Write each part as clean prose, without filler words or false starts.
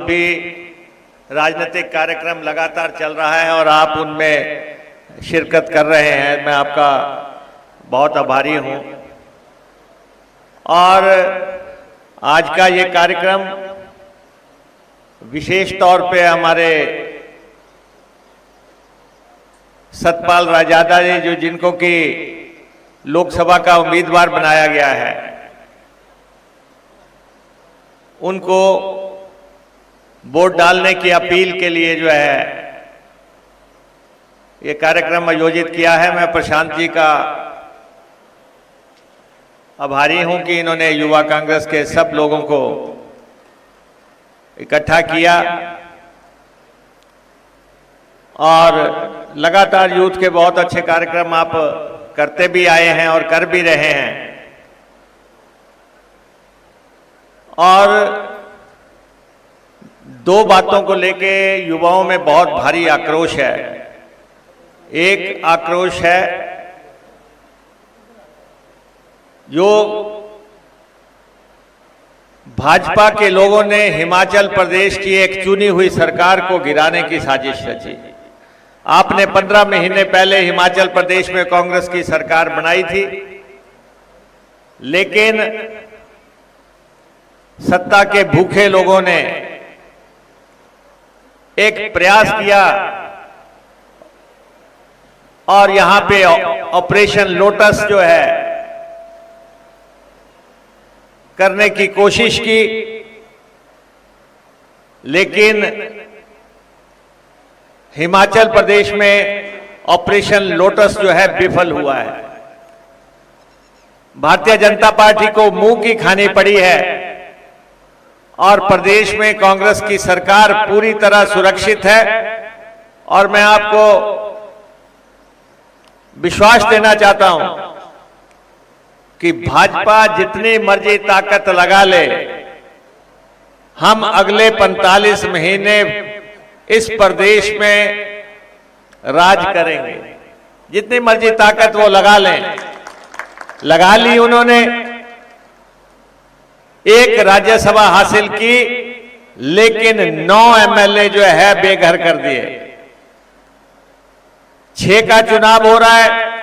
भी राजनीतिक कार्यक्रम लगातार चल रहा है और आप उनमें शिरकत कर रहे हैं। मैं आपका बहुत आभारी हूं। और आज का ये कार्यक्रम विशेष तौर पे हमारे सतपाल रायजादा जी, जो जिनको कि लोकसभा का उम्मीदवार बनाया गया है, उनको वोट डालने की अपील के लिए जो है ये कार्यक्रम आयोजित किया है। मैं प्रशांत जी का आभारी हूं कि इन्होंने युवा कांग्रेस के सब लोगों को इकट्ठा किया और लगातार यूथ के बहुत अच्छे कार्यक्रम आप करते भी आए हैं और कर भी रहे हैं। और दो बातों को लेके युवाओं में बहुत भारी आक्रोश है। एक आक्रोश है जो भाजपा के लोगों ने हिमाचल प्रदेश की एक चुनी हुई सरकार को गिराने की साजिश रची। आपने 15 महीने पहले हिमाचल प्रदेश में कांग्रेस की सरकार बनाई थी, लेकिन सत्ता के भूखे लोगों ने एक प्रयास किया और यहां पे ऑपरेशन लोटस जो है करने की कोशिश की, लेकिन हिमाचल प्रदेश में ऑपरेशन लोटस जो है विफल हुआ है। भारतीय जनता पार्टी को मुंह की खानी पड़ी है और प्रदेश में कांग्रेस की सरकार पूरी तरह सुरक्षित है। और मैं आपको विश्वास देना चाहता हूं कि भाजपा जितनी मर्जी ताकत लगा ले, हम अगले 45 महीने इस प्रदेश में राज करेंगे। जितनी मर्जी ताकत वो लगा लें, लगा ली उन्होंने। एक राज्यसभा हासिल की, लेकिन 9 एमएलए जो है बेघर कर दिए। 6 का चुनाव हो रहा है।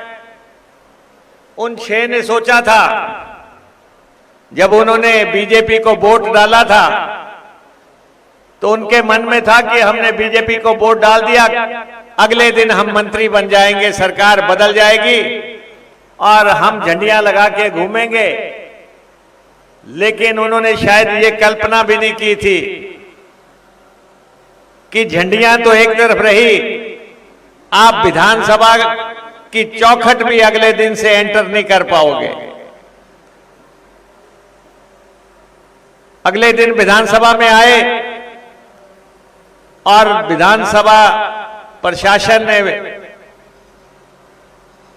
उन 6 ने सोचा था, जब उन्होंने बीजेपी को वोट डाला था, तो उनके मन में था कि हमने बीजेपी को वोट डाल दिया, अगले दिन हम मंत्री बन जाएंगे, सरकार बदल जाएगी और हम झंडियां लगा के घूमेंगे। लेकिन उन्होंने शायद ये कल्पना भी नहीं की थी कि झंडियां तो एक तरफ रही, आप विधानसभा की चौखट भी अगले दिन से एंटर नहीं कर पाओगे। अगले दिन विधानसभा में आए और विधानसभा प्रशासन ने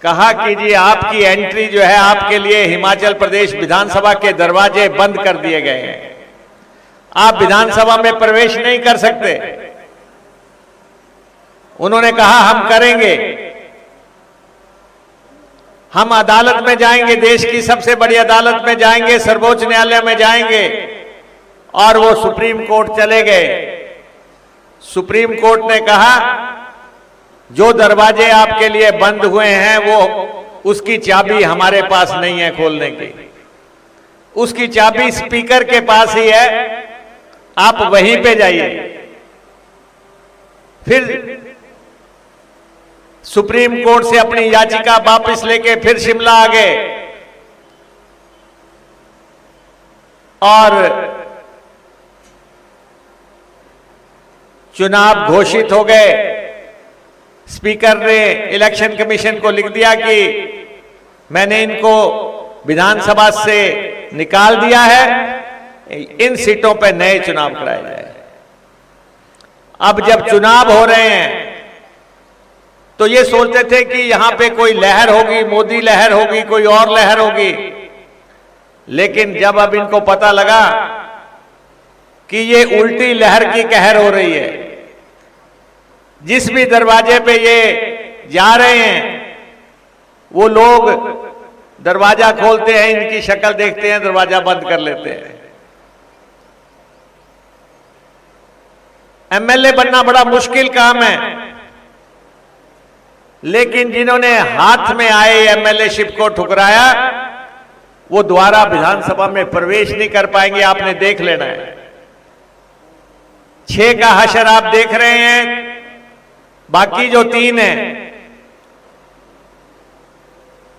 कहा कि जी आपकी एंट्री जो है, आपके लिए हिमाचल प्रदेश विधानसभा के दरवाजे बंद कर दिए गए हैं, आप विधानसभा में प्रवेश नहीं कर सकते। उन्होंने कहा हम करेंगे, हम अदालत में जाएंगे, देश की सबसे बड़ी अदालत में जाएंगे, सर्वोच्च न्यायालय में जाएंगे। और वो सुप्रीम कोर्ट चले गए। सुप्रीम कोर्ट ने कहा जो दरवाजे आपके लिए बंद हुए हैं वो उसकी चाबी हमारे पास नहीं है खोलने की, उसकी चाबी स्पीकर के पास ही है, आप वहीं पे जाइए। फिर सुप्रीम कोर्ट से अपनी याचिका वापस लेके फिर शिमला आ गए और चुनाव घोषित हो गए। स्पीकर ने इलेक्शन कमीशन को लिख दिया कि मैंने इनको विधानसभा से निकाल दिया है, इन सीटों पर नए चुनाव कराए जाए। अब जब चुनाव हो रहे हैं तो ये सोचते थे कि यहां पे कोई लहर होगी, मोदी लहर होगी, कोई और लहर होगी। लेकिन जब अब इनको पता लगा कि ये उल्टी लहर की कहर हो रही है, जिस भी दरवाजे पे ये जा रहे हैं वो लोग दरवाजा खोलते हैं, इनकी शक्ल देखते हैं, दरवाजा बंद कर लेते हैं। एमएलए बनना बड़ा मुश्किल काम है, लेकिन जिन्होंने हाथ में आए एमएलए शिप को ठुकराया वो दोबारा विधानसभा में प्रवेश नहीं कर पाएंगे। आपने देख लेना है। 6 का हशर आप देख रहे हैं, बाकी जो 3 हैं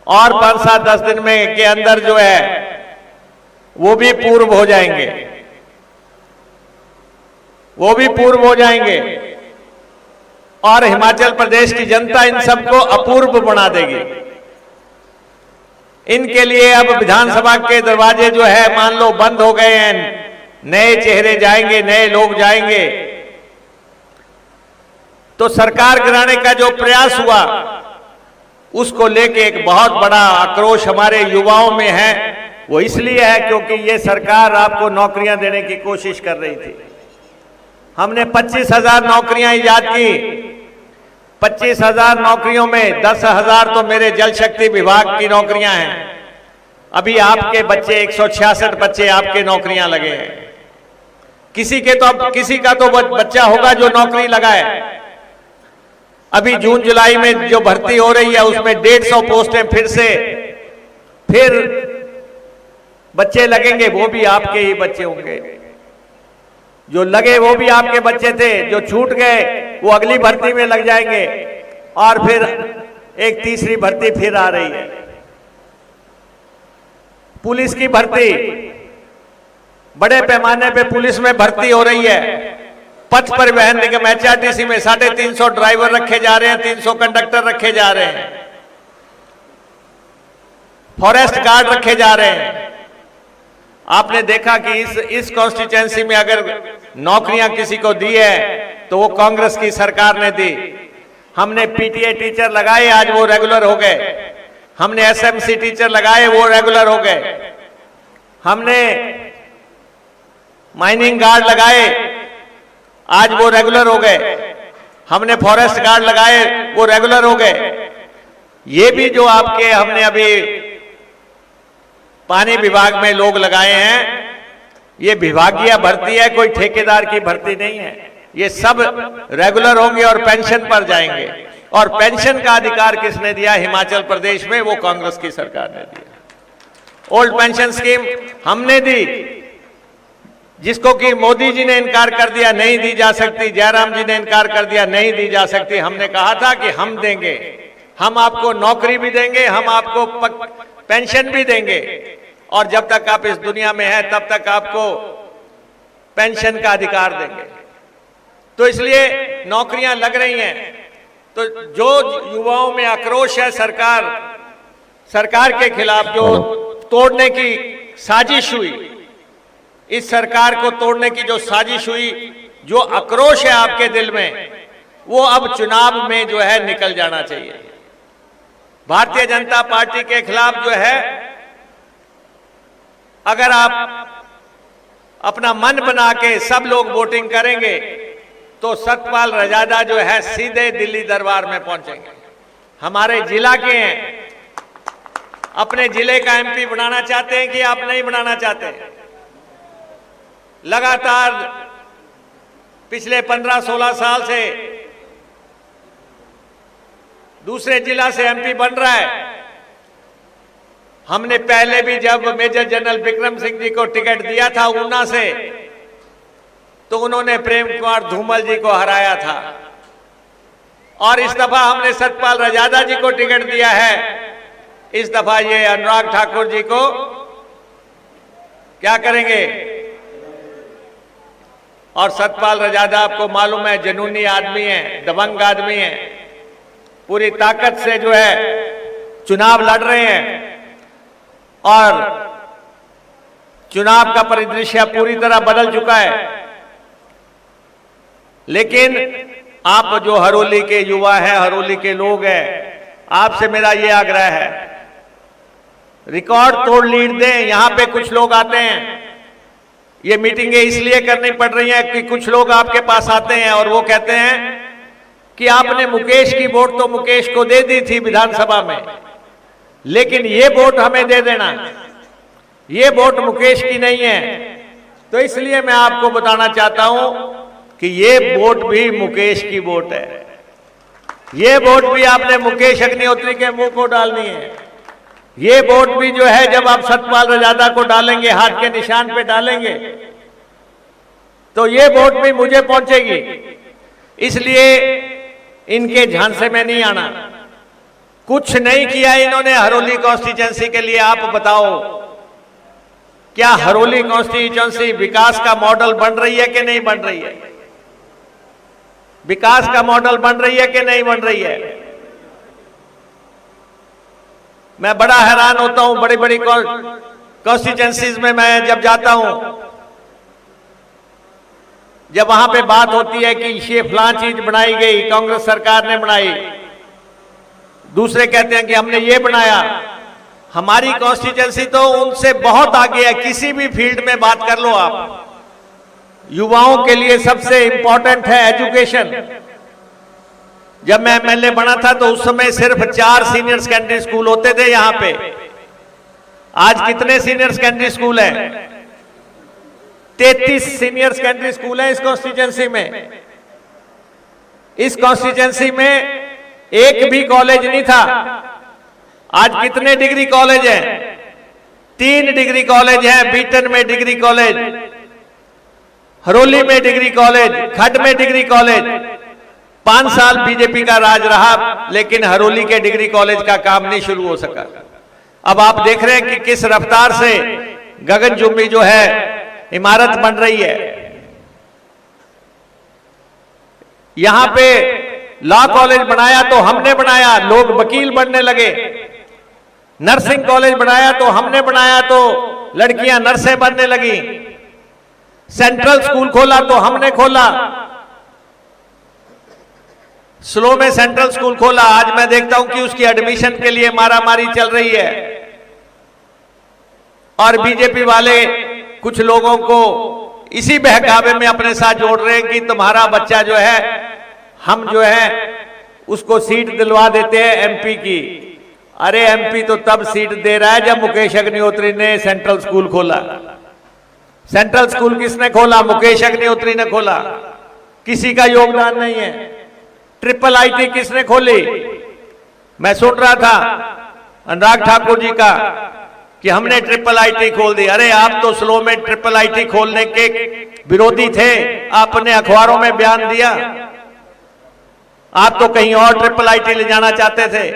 और 5-7-10 दिन में के अंदर जो है वो भी पूर्व हो जाएंगे, वो भी पूर्व हो जाएंगे और हिमाचल प्रदेश की जनता इन सबको अपूर्व बना देगी। इनके लिए अब विधानसभा के दरवाजे जो है मान लो बंद हो गए हैं, नए चेहरे जाएंगे, नए लोग जाएंगे। तो सरकार गिराने का जो प्रयास हुआ उसको लेके एक बहुत बड़ा आक्रोश हमारे युवाओं में है। वो इसलिए है क्योंकि ये सरकार आपको नौकरियां देने की कोशिश कर रही थी। हमने 25,000 नौकरियां इजाद की। 25,000 नौकरियों में 10,000 तो मेरे जल शक्ति विभाग की नौकरियां हैं। अभी आपके बच्चे 166 बच्चे आपके नौकरियां लगे हैं। किसी का तो बच्चा होगा जो नौकरी लगाए। अभी जून जुलाई में जो भर्ती हो रही है उसमें 150 पोस्टें फिर बच्चे लगेंगे, वो भी आपके ही बच्चे होंगे। जो लगे वो भी आपके बच्चे थे, जो छूट गए वो अगली भर्ती में लग जाएंगे और फिर एक तीसरी भर्ती फिर आ रही है। पुलिस की भर्ती, बड़े पैमाने पे पुलिस में भर्ती हो रही है। पथ परिवहन निगम एचआरटीसी में 350 ड्राइवर रखे जा रहे हैं, 300 कंडक्टर रखे जा रहे हैं, फॉरेस्ट गार्ड रखे जा रहे हैं। आपने देखा कि इस कॉन्स्टिट्यूएंसी में अगर नौकरियां किसी को दी है तो वो कांग्रेस की सरकार ने दी। हमने पीटीए टीचर लगाए, आज वो रेगुलर हो गए। हमने एसएमसी टीचर लगाए, वो रेगुलर हो गए। हमने माइनिंग गार्ड लगाए, आज वो रेगुलर हो गए। हमने फॉरेस्ट गार्ड लगाए, वो रेगुलर हो गए। ये भी जो आपके हमने अभी पानी विभाग में लोग लगाए हैं, ये विभागीय भर्ती है, कोई ठेकेदार की भर्ती नहीं है। ये सब रेगुलर होंगे और पेंशन पर जाएंगे। और पेंशन का अधिकार किसने दिया हिमाचल प्रदेश में? वो कांग्रेस की सरकार ने दिया। ओल्ड पेंशन स्कीम हमने दी, जिसको कि मोदी जी ने इनकार कर दिया, नहीं दी जा सकती। जयराम जी ने इनकार कर दिया, नहीं दी जा सकती। हमने कहा था कि हम देंगे, हम आपको नौकरी भी देंगे, हम आपको पेंशन भी देंगे, और जब तक आप इस दुनिया में हैं तब तक आपको पेंशन का अधिकार देंगे। तो इसलिए नौकरियां लग रही हैं। तो जो युवाओं में आक्रोश है सरकार के खिलाफ, जो तोड़ने की साजिश हुई, इस सरकार को तोड़ने की जो साजिश हुई, जो आक्रोश है आपके दिल में, वो अब चुनाव में जो है निकल जाना चाहिए। भारतीय जनता पार्टी के खिलाफ जो है, अगर आप अपना मन बना के सब लोग वोटिंग करेंगे तो सतपाल रजादा जो है सीधे दिल्ली दरबार में पहुंचेंगे। हमारे जिला के हैं, अपने जिले का एमपी बनाना चाहते हैं कि आप नहीं बनाना चाहते? लगातार पिछले 15-16 साल से दूसरे जिला से एमपी बन रहा है। हमने पहले भी जब मेजर जनरल विक्रम सिंह जी को टिकट दिया था ऊना से, तो उन्होंने प्रेम कुमार धूमल जी को हराया था। और इस दफा हमने सतपाल रजादा जी को टिकट दिया है। इस दफा ये अनुराग ठाकुर जी को क्या करेंगे? और सतपाल रजादा आपको मालूम है जुनूनी आदमी है, दबंग आदमी है, पूरी ताकत से जो है चुनाव लड़ रहे हैं और चुनाव का परिदृश्य पूरी तरह बदल चुका है। लेकिन आप जो हरोली के युवा हैं, हरोली के लोग हैं, आपसे मेरा ये आग्रह है, रिकॉर्ड तोड़ लीड दें। यहां पे कुछ लोग आते हैं, ये मीटिंगें इसलिए करनी पड़ रही हैं कि कुछ लोग आपके पास आते हैं और वो कहते हैं कि आपने मुकेश की वोट तो मुकेश को दे दी थी विधानसभा में, लेकिन ये वोट हमें दे देना, ये वोट मुकेश की नहीं है। तो इसलिए मैं आपको बताना चाहता हूं कि ये वोट भी मुकेश की वोट है, ये वोट भी आपने मुकेश अग्निहोत्री के मुंह को डालनी है। ये वोट भी जो है जब आप सतपाल रजादा को डालेंगे, हाथ के निशान पे डालेंगे, तो ये वोट भी मुझे पहुंचेगी। इसलिए इनके झांसे में नहीं आना। कुछ नहीं किया इन्होंने हरोली कॉन्स्टिट्यूएंसी के लिए। आप बताओ, क्या हरोली कॉन्स्टिट्यूएंसी विकास का मॉडल बन रही है कि नहीं बन रही है? विकास का मॉडल बन रही है कि नहीं बन रही है? मैं बड़ा हैरान होता हूं, बड़ी बड़ी कॉन्स्टिट्यूएंसीज में मैं जब जाता हूं, जब वहां पे बात होती है कि ये फलां चीज बनाई गई, कांग्रेस सरकार ने बनाई, दूसरे कहते हैं कि हमने ये बनाया। हमारी कॉन्स्टिट्यूएंसी तो उनसे बहुत आगे है। किसी भी फील्ड में बात कर लो आप, युवाओं के लिए सबसे इंपॉर्टेंट है एजुकेशन। जब मैं एमएलए बना था तो उस समय सिर्फ 4 सीनियर सेकेंडरी स्कूल होते थे यहां पे। आज कितने सीनियर सेकेंडरी स्कूल हैं? 33 सीनियर सेकेंडरी स्कूल हैं इस कॉन्स्टिट्यूएंसी में। इस कॉन्स्टिट्यूएंसी में एक भी कॉलेज नहीं था। आज कितने डिग्री कॉलेज हैं? 3 डिग्री कॉलेज हैं। बीटन में डिग्री कॉलेज, हरोली में डिग्री कॉलेज, खड में डिग्री कॉलेज। 5 साल बीजेपी का राज रहा, लेकिन हरोली के डिग्री कॉलेज का काम नहीं शुरू हो सका। अब आप देख रहे हैं कि किस रफ्तार से गगनचुंबी जो है इमारत बन रही है। यहां पे लॉ कॉलेज बनाया तो हमने बनाया, लोग वकील बनने लगे। नर्सिंग कॉलेज बनाया तो हमने बनाया, तो लड़कियां नर्सें बनने लगी। सेंट्रल स्कूल खोला तो हमने खोला। स्लो में सेंट्रल स्कूल खोला। आज मैं देखता हूं कि उसकी एडमिशन के लिए मारामारी चल रही है, और बीजेपी वाले कुछ लोगों को इसी बहकावे में अपने साथ जोड़ रहे हैं कि तुम्हारा बच्चा जो है, हम जो है उसको सीट दिलवा देते हैं एमपी की। अरे एमपी तो तब सीट दे रहा है जब मुकेश अग्निहोत्री ने सेंट्रल स्कूल खोला। सेंट्रल स्कूल किसने खोला? मुकेश अग्निहोत्री ने खोला। किसी का योगदान नहीं है। ट्रिपल आईटी किसने खोली? मैं सुन रहा था अनुराग ठाकुर जी का कि हमने ट्रिपल आईटी खोल दी। अरे आप तो स्लो में ट्रिपल आईटी खोलने के विरोधी थे, आपने अखबारों में बयान दिया। आप तो कहीं और ट्रिपल आईटी ले जाना चाहते थे।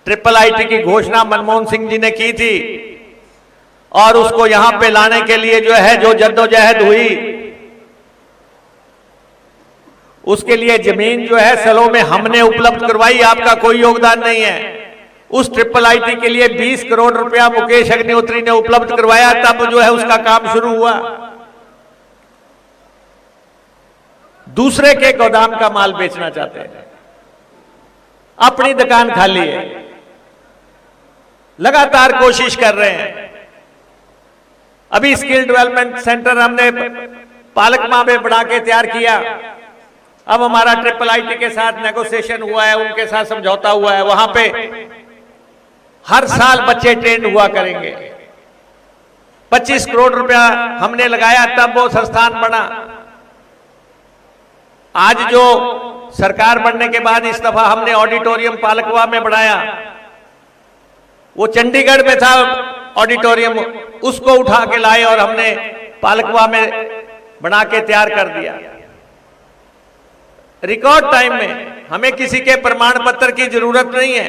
ट्रिपल आईटी की घोषणा मनमोहन सिंह जी ने की थी, और उसको यहां पे लाने के लिए जो है जो जद्दोजहद हुई, उसके लिए जमीन जो है सलों में हमने उपलब्ध करवाई। आपका कोई योगदान नहीं है। उस ट्रिपल आईटी के लिए 20 करोड़ रुपया मुकेश अग्निहोत्री ने उपलब्ध करवाया, तब जो है उसका काम शुरू हुआ। दूसरे के गोदाम का माल बेचना चाहते हैं, अपनी दुकान खाली है। लगातार कोशिश कर रहे हैं। अभी स्किल डेवलपमेंट सेंटर हमने पालकमा में बना के तैयार किया। अब हमारा ट्रिपल आईटी के साथ नेगोशिएशन हुआ है, उनके साथ समझौता हुआ है। वहां पे हर साल बच्चे ट्रेंड हुआ करेंगे। 25 करोड़ रुपया हमने लगाया, तब वो संस्थान बना। आज जो सरकार बनने के बाद इस दफा हमने ऑडिटोरियम पालकवा में बनाया। वो चंडीगढ़ में था ऑडिटोरियम, उसको उठा के लाए और हमने पालकवा में बना के तैयार कर दिया रिकॉर्ड टाइम में। हमें किसी के प्रमाण पत्र की जरूरत नहीं है,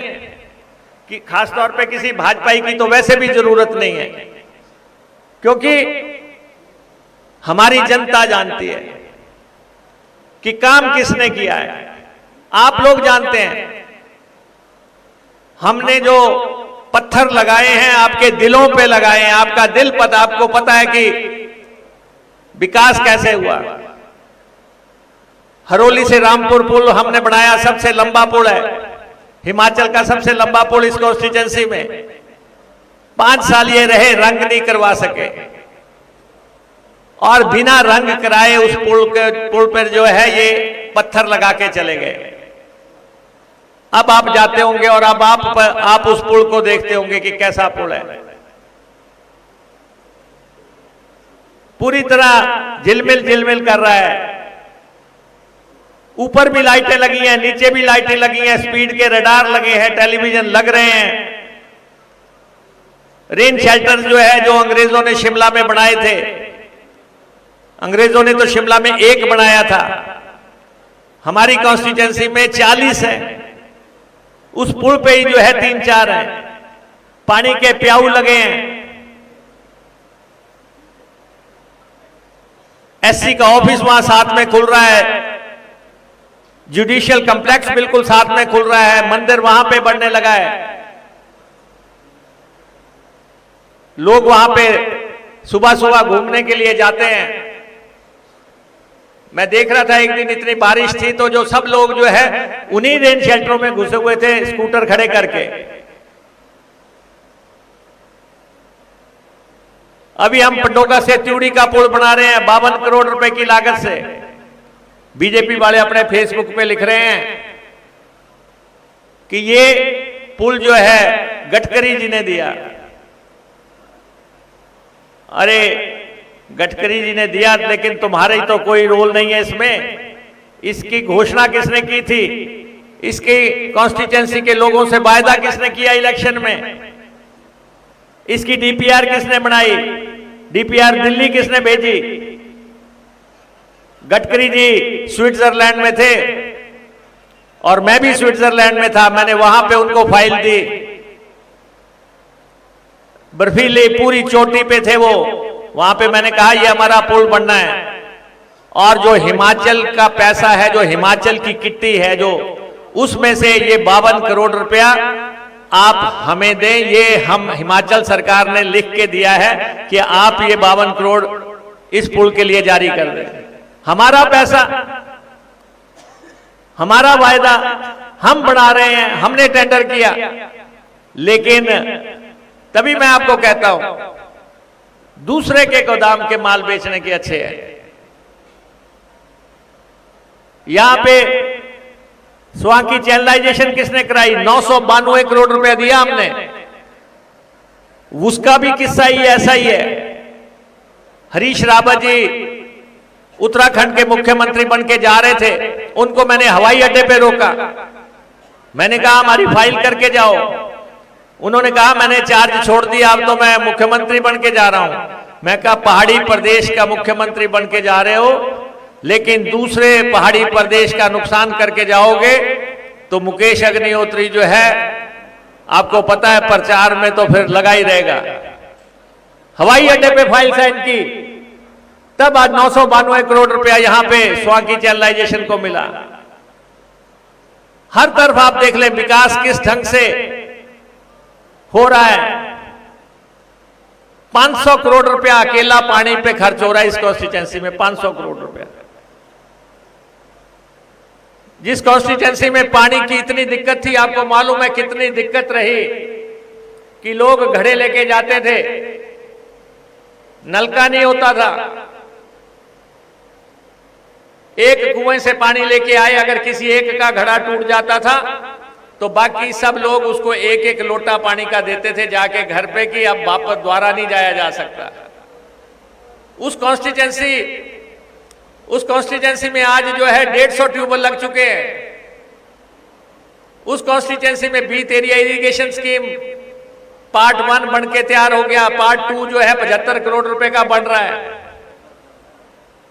कि खासतौर पे किसी भाजपाई की तो वैसे भी जरूरत नहीं है, क्योंकि हमारी जनता जानती है कि काम किसने किया है। आप लोग जानते हैं। हमने जो पत्थर लगाए हैं आपके दिलों पे लगाए हैं। आपका दिल पता, आपको पता है कि विकास कैसे हुआ। हरोली से रामपुर पुल हमने बनाया, सबसे लंबा पुल है, हिमाचल का सबसे लंबा पुल इस कॉन्स्टिट्यूएंसी में। 5 साल ये रहे, रंग नहीं करवा सके, और बिना रंग कराए उस पुल पर जो है ये पत्थर लगा के चले गए। अब आप जाते होंगे और अब आप उस पुल को देखते होंगे कि कैसा पुल है। पूरी तरह झिलमिल झिलमिल कर रहा है। ऊपर भी लाइटें लगी हैं, नीचे भी लाइटें लगी हैं, स्पीड के रडार लगे हैं, टेलीविजन लग रहे हैं। रेन शेल्टर जो है, जो अंग्रेजों ने शिमला में बनाए थे, अंग्रेजों ने तो शिमला में एक बनाया था, हमारी कॉन्स्टिट्यूंसी में 40 है। उस पुल पे ही जो है 3-4 है। पानी के प्याऊ लगे हैं। एससी का ऑफिस वहां साथ में खुल रहा है, जुडिशियल कॉम्प्लेक्स बिल्कुल साथ में खुल रहा है, मंदिर वहां पे बनने लगा है। लोग वहां पे सुबह सुबह घूमने के लिए जाते हैं। मैं देख रहा था एक दिन इतनी बारिश थी तो जो सब लोग जो है उन्हीं रेन शेल्टरों में घुसे हुए थे, स्कूटर खड़े करके। अभी हम पंडोगा से त्यूड़ी का पुल बना रहे हैं 52 करोड़ रुपए की लागत से। बीजेपी वाले अपने फेसबुक पे लिख रहे हैं कि ये पुल जो है गडकरी जी ने दिया। अरे गडकरी जी ने दिया, लेकिन तुम्हारे तो कोई रोल नहीं है इसमें। इसकी घोषणा किसने की थी? इसकी कॉन्स्टिट्यूंसी के लोगों से वायदा किसने किया इलेक्शन में? इसकी डीपीआर किसने बनाई? डीपीआर दिल्ली किसने भेजी? गडकरी जी स्विट्जरलैंड में थे और मैं भी स्विट्जरलैंड में था। मैंने वहां पे उनको फाइल दी। बर्फीली पूरी चोटी पे थे वो। वहां पे मैंने कहा ये हमारा पुल बनना है, और जो हिमाचल का पैसा है, जो हिमाचल की किट्टी है, जो उसमें से ये 52 करोड़ रुपया आप हमें दें। ये हम हिमाचल सरकार ने लिख के दिया है कि आप ये 52 करोड़ इस पुल के लिए जारी कर दें। हमारा पैसा, हमारा वायदा, हम बढ़ा रहे हैं, हमने टेंडर किया। लेकिन तभी मैं आपको कहता हूं दूसरे के गोदाम के माल बेचने के अच्छे हैं। यहां पे स्वां की चैनलाइजेशन किसने कराई? 992 करोड़ रुपया दिया हमने। उसका भी किस्सा ही ऐसा ही है। हरीश रावत जी उत्तराखंड के मुख्यमंत्री बन के जा रहे थे, उनको मैंने हवाई अड्डे पे रोका। मैंने कहा हमारी फाइल करके जाओ। उन्होंने कहा मैंने चार्ज छोड़ दिया, अब तो मैं मुख्यमंत्री बन के जा रहा हूं। मैं कहा पहाड़ी प्रदेश का मुख्यमंत्री बन के जा रहे हो, लेकिन दूसरे पहाड़ी प्रदेश का नुकसान करके जाओगे तो मुकेश अग्निहोत्री जो है, आपको पता है प्रचार में तो फिर लगा ही रहेगा। हवाई अड्डे पे फाइल साइन की, तब आज 992 करोड़ रुपया यहां पे स्वां की चैनलाइजेशन को मिला। हर तरफ आप देख लें विकास किस ढंग से हो रहा है। 500 करोड़ रुपया अकेला पानी पे खर्च हो रहा है इस कॉन्स्टिट्यूंसी में। 500 करोड़ रुपया। जिस कॉन्स्टिट्यूंसी में पानी की इतनी दिक्कत थी, आपको मालूम है कितनी दिक्कत रही कि लोग घड़े लेके जाते थे, नलका नहीं होता था। एक कुएं से पानी लेके आए, अगर किसी एक का घड़ा टूट जाता था तो बाकी सब लोग उसको एक एक लोटा पानी का देते थे जाके घर पे, कि अब वापस द्वारा नहीं जाया जा सकता। उस कॉन्स्टिट्यूंसी में आज जो है 150 ट्यूबवेल लग चुके हैं। उस कॉन्स्टिट्यूंसी में beat area irrigation scheme part 1 बन के तैयार हो गया। पार्ट 2 जो है 75 करोड़ रुपए का बन रहा है।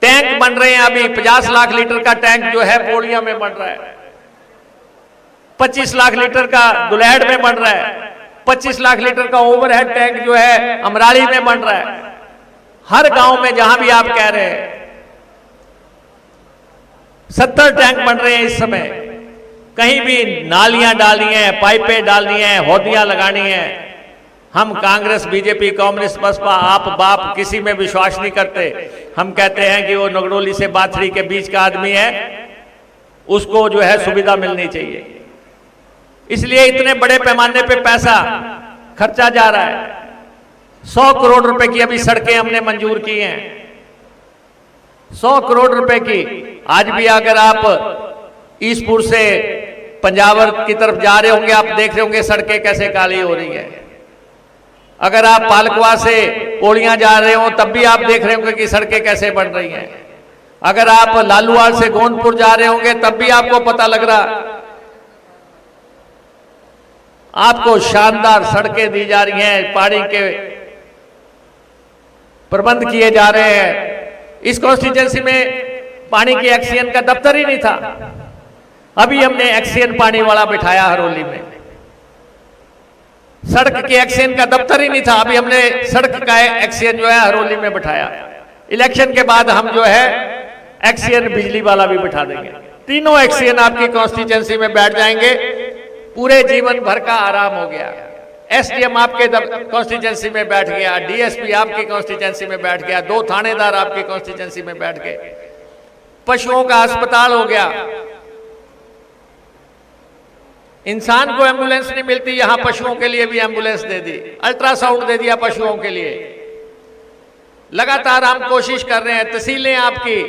टैंक बन रहे हैं, अभी 50 लाख लीटर का टैंक जो है पौड़िया में बन रहा है। 25 लाख लीटर का दुलैड़ में बन रहा है। 25 लाख लीटर का ओवरहेड टैंक जो है अमराड़ी में बन रहा है। हर गांव में जहां भी आप कह रहे हैं 70 टैंक बन रहे हैं इस समय। कहीं भी नालियां डालनी है, पाइपें डालनी है, होदियां लगानी है। हम कांग्रेस, बीजेपी, कम्युनिस्ट, बसपा, आप बाप किसी में विश्वास नहीं करते। हम कहते हैं कि वो नगड़ोली से बाथड़ी के बीच का आदमी है, उसको जो है सुविधा मिलनी चाहिए। इसलिए इतने बड़े पैमाने पे पैसा खर्चा जा रहा है। 100 करोड़ रुपए की अभी सड़कें हमने मंजूर की हैं। 100 करोड़ रुपए की। आज भी अगर आप ईसपुर से पंजावर की तरफ जा रहे होंगे, आप देख रहे होंगे सड़कें कैसे काली हो रही है। अगर आप पालकवा से पौड़ियां जा रहे हो, तब भी आप देख रहे होंगे कि सड़कें कैसे बन रही हैं। अगर आप लालूवाड़ से गोंदपुर जा रहे होंगे तब भी आपको पता लग रहा, आपको शानदार सड़कें दी जा रही हैं, पानी के प्रबंध किए जा रहे हैं। इस कॉन्स्टिट्यूंसी में पानी की एक्सीएन का दफ्तर ही नहीं था, अभी हमने एक्सीएन पानी वाला बिठाया हरोली में। सड़क के एक्सीएन का दफ्तर ही नहीं था, अभी हमने सड़क का एक्सीएन जो है हरोली में बिठाया। इलेक्शन के बाद हम जो है एक्सीएन बिजली वाला भी बिठा देंगे। तीनों एक्सीएन आपकी कॉन्स्टिट्यूंसी में बैठ जाएंगे, पूरे जीवन भर का आराम हो गया। एसडीएम आपके कॉन्स्टिट्यूंसी में बैठ गया, डीएसपी आपकी कॉन्स्टिट्यूंसी में बैठ गया, 2 थानेदार आपकी कॉन्स्टिट्यूंसी में बैठ गए, पशुओं का अस्पताल हो गया। इंसान को एम्बुलेंस नहीं मिलती, यहां पशुओं के लिए भी एम्बुलेंस दे दी, अल्ट्रासाउंड दे दिया पशुओं के लिए। लगातार हम कोशिश कर रहे हैं। तहसीलें आपकी,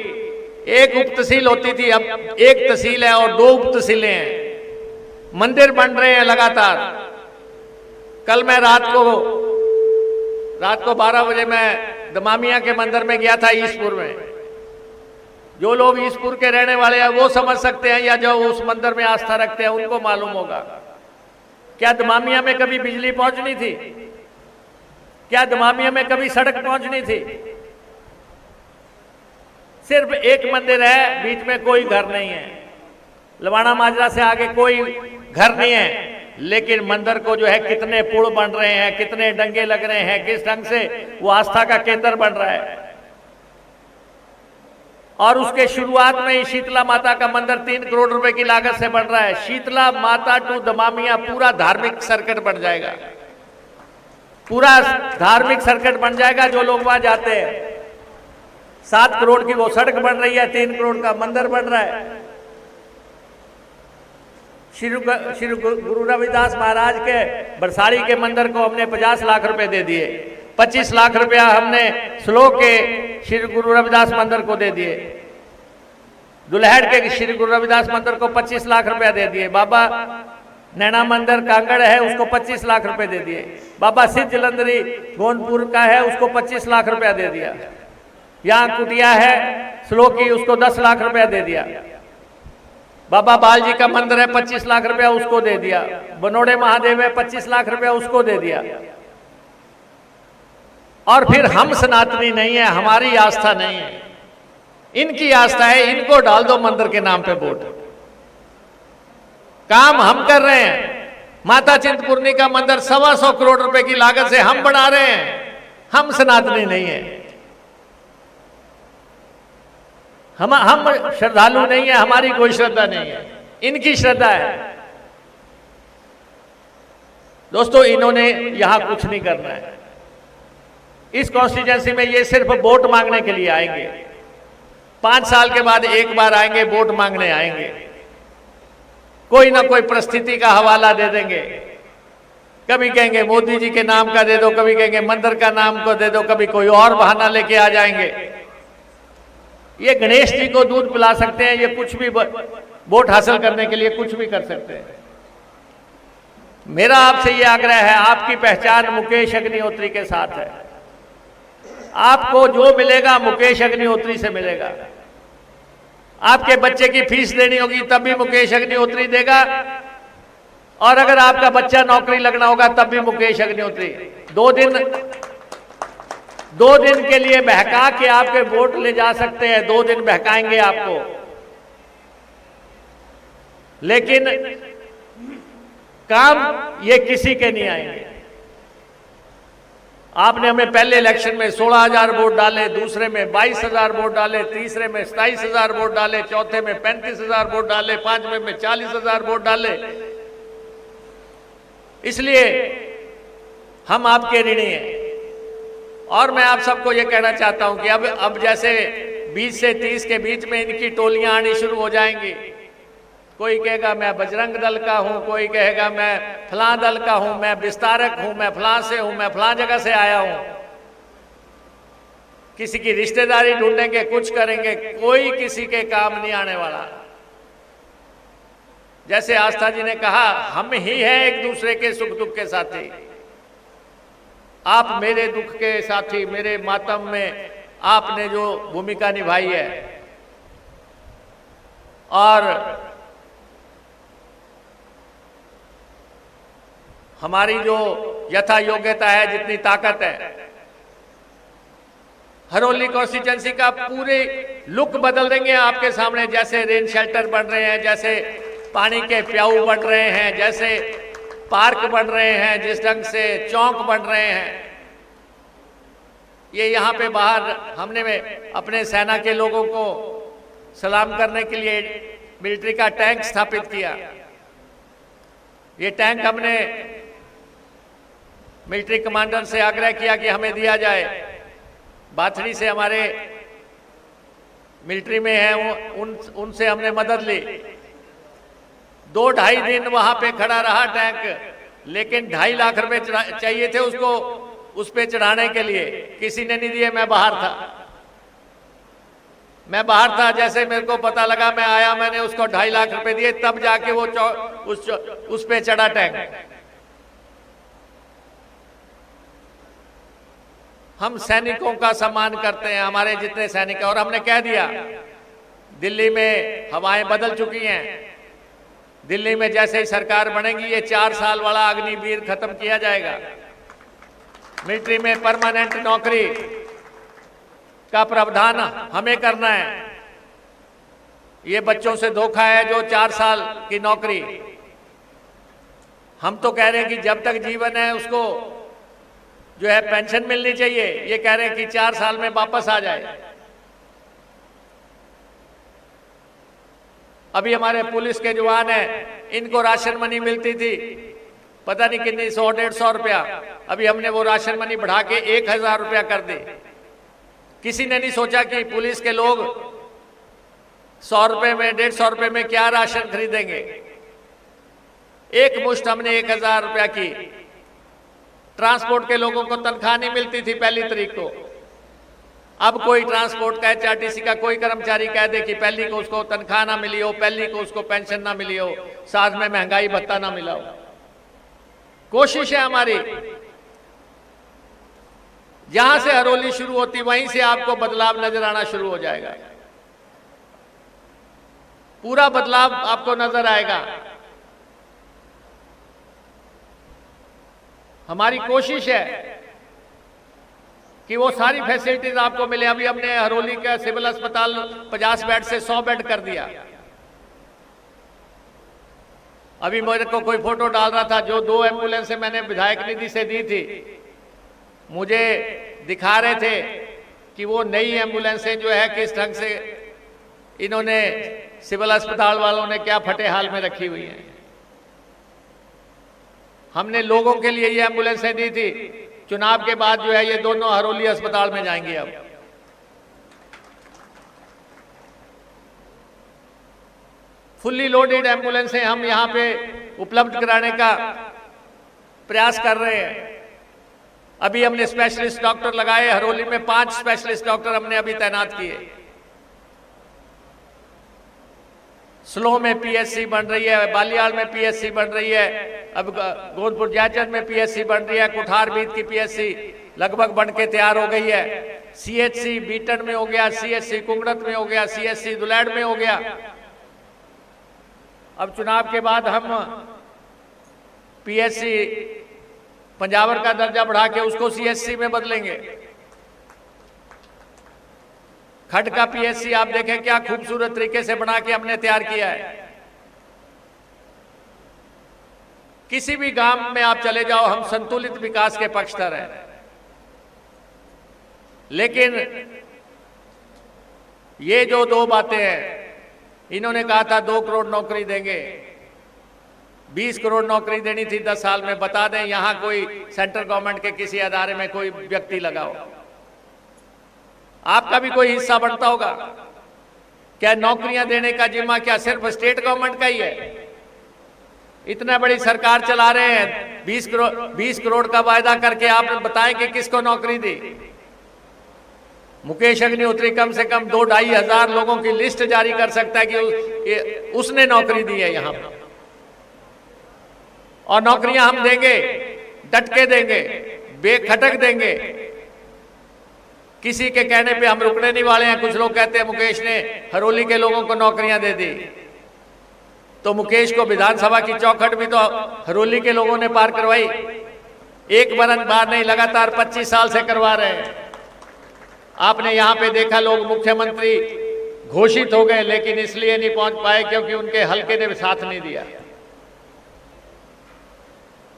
एक उप तहसील होती थी, अब एक तहसील है और 2 उप तहसीलें हैं। मंदिर बन रहे हैं लगातार। कल मैं रात को 12 बजे मैं दमामिया के मंदिर में गया था, ईसपुर में। जो लोग ईसपुर के रहने वाले हैं वो समझ सकते हैं, या जो उस मंदिर में आस्था रखते हैं उनको मालूम होगा। क्या दमामिया में कभी बिजली पहुंचनी थी? क्या दमामिया में कभी सड़क पहुंचनी थी? सिर्फ एक मंदिर है, बीच में कोई घर नहीं है। लवाना माजरा से आगे कोई घर नहीं है, लेकिन मंदिर को जो है कितने पुल बन रहे हैं, कितने डंगे लग रहे हैं, किस ढंग से वो आस्था का केंद्र बन रहा है। और उसके शुरुआत में ही शीतला माता का मंदिर 3 करोड़ रुपए की लागत से बन रहा है। शीतला माता टू दमामिया पूरा धार्मिक सर्किट बन जाएगा, पूरा धार्मिक सर्किट बन जाएगा। जो लोग वहां जाते हैं, 7 करोड़ की वो सड़क बन रही है, 3 करोड़ का मंदिर बन रहा है। श्री गुरु रविदास महाराज के बरसाड़ी के मंदिर को हमने 50 लाख रुपए दे दिए। 25 लाख रुपया हमने स्लो के श्री गुरु रविदास मंदिर को दे दिए। दुल्हड़ के श्री गुरु रविदास मंदिर को 25 लाख रुपया दे दिए। बाबा नैना मंदिर कांगड़ है, उसको 25 लाख रुपए दे दिए। बाबा सिद्ध जलंधरी गोंदपुर का है, उसको 25 लाख रुपया दे दिया। यहाँ कुटिया है स्लो की, उसको 10 लाख रुपया दे दिया। बाबा बालजी का मंदिर है, 25 लाख रुपया उसको दे दिया। बनोड़े महादेव है, 25 लाख रुपया उसको दे दिया। और फिर हम सनातनी नहीं है, हमारी आस्था नहीं है, इनकी आस्था है, इनको डाल दो मंदिर के नाम पे वोट। काम हम कर रहे हैं। माता चिंतपूर्णी का मंदिर 125 करोड़ रुपए की लागत से हम बना रहे हैं। हम सनातनी नहीं है, हम श्रद्धालु नहीं है, हमारी कोई श्रद्धा नहीं है, इनकी श्रद्धा है। दोस्तों, इन्होंने यहां कुछ नहीं करना है। इस कॉन्स्टिट्यूंसी में ये सिर्फ वोट मांगने के लिए आएंगे। 5 साल के बाद एक बार आएंगे, वोट मांगने आएंगे। कोई ना कोई परिस्थिति का हवाला दे देंगे। कभी कहेंगे मोदी जी के नाम का दे दो, कभी कहेंगे मंदिर का नाम को दे दो, कभी कोई और बहाना लेके आ जाएंगे। ये गणेश जी को दूध पिला सकते हैं, ये कुछ भी वोट हासिल करने के लिए कुछ भी कर सकते हैं। मेरा आपसे ये आग्रह है, आपकी पहचान मुकेश अग्निहोत्री के साथ है। आपको जो मिलेगा मुकेश अग्निहोत्री से मिलेगा। आपके बच्चे की फीस देनी होगी तब भी मुकेश अग्निहोत्री देगा, और अगर आपका बच्चा नौकरी लगना होगा तब भी मुकेश अग्निहोत्री। 2 दिन के लिए बहका के आपके वोट ले जा सकते हैं, 2 दिन बहकाएंगे आपको, लेकिन काम ये किसी के नहीं आएंगे। आपने हमें पहले इलेक्शन में 16,000 वोट डाले, दूसरे में 22,000 वोट डाले, तीसरे में 27,000 वोट डाले, चौथे में 35,000 वोट डाले, 5वें में 40,000 वोट डाले। इसलिए हम आपके ऋणी हैं। और मैं आप सबको ये कहना चाहता हूं कि अब जैसे 20 से 30 के बीच में इनकी टोलियां आनी शुरू हो जाएंगी। कोई कहेगा मैं बजरंग दल का हूं, कोई कहेगा मैं फलां दल का हूं, मैं विस्तारक हूं, मैं फलां से हूं, मैं फलां जगह से आया हूं। किसी की रिश्तेदारी ढूंढेंगे, कुछ करेंगे, कोई किसी के काम नहीं आने वाला। जैसे आस्था जी ने कहा, हम ही हैं एक दूसरे के सुख दुख के साथी। आप मेरे दुख के साथी, मेरे मातम में आपने जो भूमिका निभाई है, और हमारी जो यथा योग्यता है, जितनी ताकत है, हरोली कॉन्स्टिट्यूंसी का पूरे लुक बदल देंगे आपके सामने। जैसे रेन शेल्टर बन रहे हैं, जैसे पानी के प्याऊ बन रहे हैं, जैसे पार्क बन रहे हैं, जिस ढंग से चौक बन रहे हैं। ये यहाँ पे बाहर हमने अपने सेना के लोगों को सलाम करने के लिए मिलिट्री का टैंक स्थापित किया। ये टैंक हमने मिलिट्री कमांडर से आग्रह किया कि हमें दिया जाए। बाथड़ी से हमारे मिलिट्री में है, उनसे हमने मदद ली। 2-2.5 दिन वहां पे खड़ा रहा टैंक, लेकिन 2.5 लाख रुपए चाहिए थे उसको उस पे चढ़ाने के लिए, किसी ने नहीं दिए। मैं बाहर था, जैसे मेरे को पता लगा मैं आया, मैंने उसको 2.5 लाख रुपए दिए, तब जाके वो उस पे चढ़ा टैंक। हम सैनिकों का सम्मान करते हैं, हमारे जितने सैनिक हैं। और हमने कह दिया, दिल्ली में हवाएं बदल चुकी हैं। दिल्ली में जैसे ही सरकार बनेगी, ये 4 साल वाला अग्निवीर खत्म किया जाएगा। मिलिट्री में परमानेंट नौकरी का प्रावधान हमें करना है। ये बच्चों से धोखा है जो 4 साल की नौकरी। हम तो कह रहे हैं कि जब तक जीवन है उसको जो है पेंशन मिलनी चाहिए। ये कह रहे हैं कि 4 साल में वापस आ जाए। अभी हमारे पुलिस के जवान हैं, इनको राशन मनी मिलती थी पता नहीं कितनी, 100-150 रुपया। अभी हमने वो राशन मनी बढ़ा के 1000 रुपया कर दी। किसी ने नहीं सोचा कि पुलिस के लोग 100 रुपए में, 150 रुपए में क्या राशन खरीदेंगे। एक मुश्त हमने 1000 रुपया की। ट्रांसपोर्ट के लोगों को तनख्वाह नहीं मिलती थी 1 तारीख को। अब कोई ट्रांसपोर्ट का, HRTC का कोई कर्मचारी कह दे कि 1 को उसको तनख्वाह ना मिली हो, 1 को उसको पेंशन ना मिली हो, साथ में महंगाई भत्ता ना मिला हो। कोशिश है हमारी, जहां से हरोली शुरू होती वहीं से आपको बदलाव नजर आना शुरू हो जाएगा। पूरा बदलाव आपको नजर आएगा। हमारी कोशिश है कि वो सारी फैसिलिटीज आपको मिले। अभी हमने हरोली का सिविल अस्पताल 50 बेड से 100 बेड कर दिया। अभी मेरे को कोई फोटो डाल रहा था, जो 2 एम्बुलेंस मैंने विधायक निधि से दी थी, मुझे दिखा रहे थे कि वो नई एम्बुलेंसें जो है किस ढंग से इन्होंने सिविल अस्पताल वालों ने क्या फटे हाल में रखी हुई हैं। हमने लोगों के लिए ये एम्बुलेंसें दी थी। चुनाव के बाद जो है ये दोनों हरोली अस्पताल में जाएंगे। अब फुल्ली लोडेड एम्बुलेंसें हम यहां पे उपलब्ध कराने का प्रयास कर रहे हैं। अभी हमने स्पेशलिस्ट डॉक्टर लगाए। हरोली में 5 स्पेशलिस्ट डॉक्टर हमने अभी तैनात किए। स्लो में PSC बन रही है, बालियाल में PSC बन रही है, अब गोंदपुर जयचंद में PSC बन रही है, कुठार बीत की PSC लगभग बन के तैयार हो गई है। CHC बीटन में हो गया, CHC कुंगड़त में हो गया, CHC दुलैड़ में हो गया। अब चुनाव के बाद हम PSC पंजावर का दर्जा बढ़ा के उसको CHC में बदलेंगे। खड का PSC आप देखें क्या खूबसूरत तरीके से बना के हमने तैयार किया है। किसी भी गांव में आप चले जाओ, हम संतुलित विकास के पक्षधर हैं। लेकिन ये जो 2 बातें हैं, इन्होंने कहा था 2 करोड़ नौकरी देंगे, 20 करोड़ नौकरी देनी थी 10 साल में। बता दें यहां कोई सेंट्रल गवर्नमेंट के किसी अदारे में कोई व्यक्ति लगाओ, आपका भी कोई हिस्सा बनता होगा क्या? नौकरियां देने का जिम्मा क्या सिर्फ स्टेट गवर्नमेंट का ही है? इतना बड़ी सरकार चला रहे हैं, 20 करोड़ का वायदा करके आप बताएं कि किसको नौकरी दी? मुकेश अग्निहोत्री कम से कम 2-2.5 हजार लोगों की लिस्ट जारी कर सकता है कि उसने नौकरी दी है यहां पर। और नौकरियां हम देंगे, डट के देंगे, बेखटक देंगे। किसी के कहने पे हम रुकने नहीं वाले हैं। कुछ लोग कहते हैं मुकेश ने हरोली के लोगों को नौकरियां दे दी। तो मुकेश को विधानसभा की चौखट भी तो हरोली के लोगों ने पार करवाई। एक बार नहीं, लगातार 25 साल से करवा रहे हैं। आपने यहां पे देखा लोग मुख्यमंत्री घोषित हो गए, लेकिन इसलिए नहीं पहुंच पाए क्योंकि उनके हलके ने साथ नहीं दिया।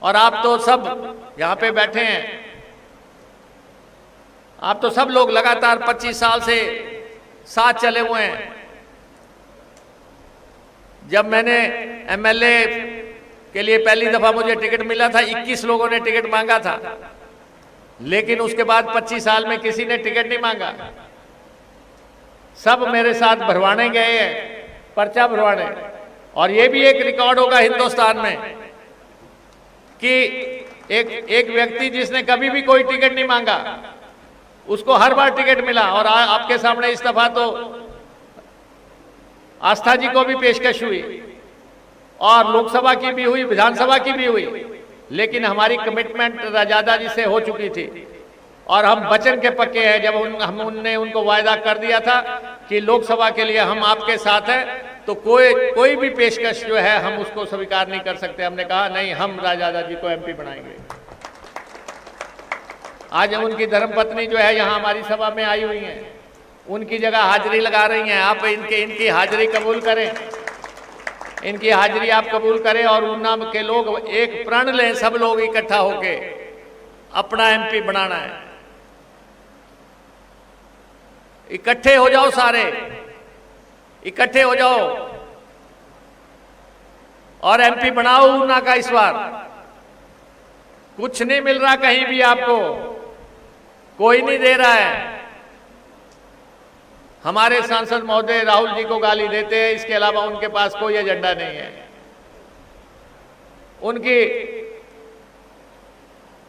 और आप तो सब यहां पे बैठे हैं, आप तो सब लोग लगातार 25 साल से साथ चले हुए हैं। जब मैंने एमएलए के लिए पहली दफा मुझे टिकट मिला था, 21 लोगों ने टिकट मांगा था, लेकिन उसके बाद 25 साल में किसी ने टिकट नहीं मांगा। सब मेरे साथ भरवाने गए हैं, पर्चा भरवाने। और ये भी एक रिकॉर्ड होगा हिंदुस्तान में कि एक व्यक्ति जिसने कभी भी कोई टिकट नहीं मांगा, उसको हर बार टिकट मिला। और आपके सामने इस दफा तो आस्था जी को भी पेशकश हुई और लोकसभा की भी हुई, विधानसभा की भी हुई, लेकिन हमारी कमिटमेंट राजादा जी से हो चुकी थी और हम वचन के पक्के हैं। जब हमने उनको वायदा कर दिया था कि लोकसभा के लिए हम आपके साथ हैं, तो कोई भी पेशकश जो है हम उसको स्वीकार नहीं कर सकते। हमने कहा नहीं, हम राजादा जी को एमपी बनाएंगे। आज उनकी धर्मपत्नी जो है यहाँ हमारी सभा में आई हुई हैं, उनकी जगह हाजिरी लगा रही हैं। आप इनकी हाजिरी कबूल करें, इनकी हाजिरी आप कबूल करें और ऊना के लोग एक प्रण लें, सब लोग इकट्ठा होके अपना एमपी बनाना है। इकट्ठे हो जाओ, सारे इकट्ठे हो जाओ और एमपी बनाओ ऊना का। इस बार कुछ नहीं मिल रहा कहीं भी, आपको कोई नहीं दे रहा है। हमारे सांसद महोदय राहुल जी को गाली देते हैं, इसके अलावा उनके पास कोई एजेंडा नहीं है।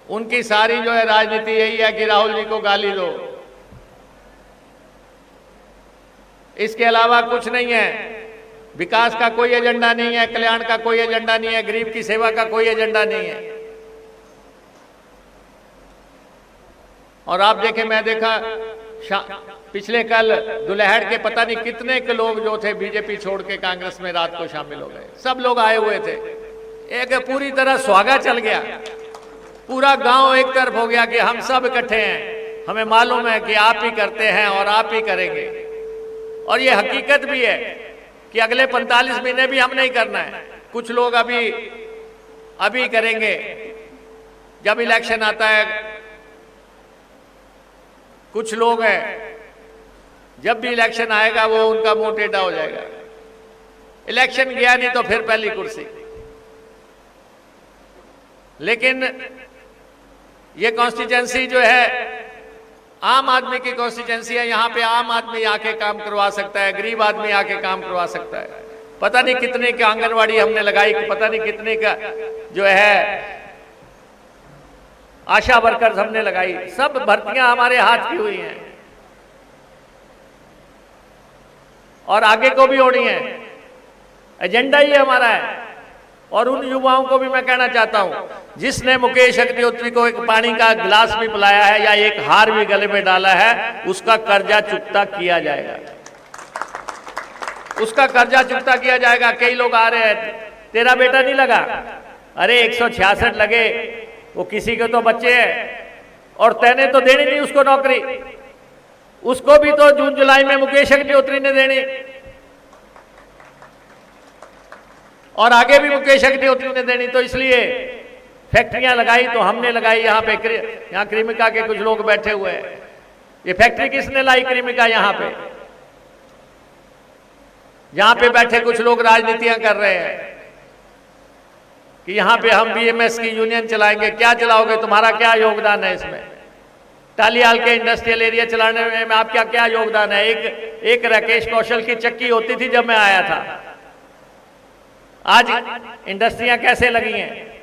उनकी सारी जो है राजनीति यही है कि राहुल जी को गाली दो, इसके अलावा कुछ नहीं है। विकास का कोई एजेंडा नहीं है, कल्याण का कोई एजेंडा नहीं है, गरीब की सेवा का कोई एजेंडा नहीं है। और आप देखें, मैं देखा पिछले कल दुल्हड़ के पता नहीं कितने के लोग जो थे बीजेपी छोड़ के कांग्रेस में रात को शामिल हो गए। सब लोग आए हुए थे, एक पूरी तरह सुहागा चल गया। पूरा गांव एक तरफ हो गया कि हम सब इकट्ठे हैं, हमें मालूम है कि आप ही करते हैं और आप ही करेंगे। और ये हकीकत भी है कि अगले 45 महीने भी हम नहीं करना है। कुछ लोग अभी करेंगे, जब इलेक्शन आता है। कुछ लोग हैं, जब भी इलेक्शन आएगा वो उनका मुंह टेढ़ा हो जाएगा। इलेक्शन गया नहीं तो फिर पहली कुर्सी। लेकिन ये कॉन्स्टिट्यूंसी जो है आम आदमी की कॉन्स्टिट्यूंसी है। यहाँ पे आम आदमी आके काम करवा सकता है, गरीब आदमी आके काम करवा सकता है। पता नहीं कितने की आंगनवाड़ी हमने लगाई, पता नहीं कितने का जो है आशा वर्कर्स हमने लगाई। सब भर्तियां हमारे हाथ की हुई हैं और आगे को भी होनी है। एजेंडा ही हमारा है। और उन युवाओं को भी मैं कहना चाहता हूं, जिसने मुकेश अग्निहोत्री को एक पानी का गिलास भी पिलाया है या एक हार भी गले में डाला है, उसका कर्जा चुकता किया जाएगा। उसका कर्जा चुकता किया जाएगा। कई लोग आ रहे हैं, तेरा बेटा नहीं लगा, अरे 166 लगे, वो किसी के तो बच्चे हैं और तैने तो देनी नहीं उसको नौकरी। उसको भी तो जून जुलाई में मुकेश अग्निहोत्री ने देनी और आगे भी मुकेश अग्निहोत्री ने देनी। तो इसलिए फैक्ट्रियां लगाई तो हमने लगाई। यहाँ पे यहाँ क्रीमिका के कुछ लोग बैठे हुए हैं। ये फैक्ट्री किसने लाई? क्रीमिका। यहाँ पे जहां पे बैठे कुछ लोग राजनीतियां कर रहे हैं कि यहाँ पे हम बीएमएस की यूनियन चलाएंगे। क्या चलाओगे? तुम्हारा क्या योगदान है इसमें? टालियाल के इंडस्ट्रियल एरिया चलाने में आपका क्या योगदान है? एक राकेश कौशल की चक्की होती थी जब मैं आया था। आज इंडस्ट्रियां कैसे लगी हैं?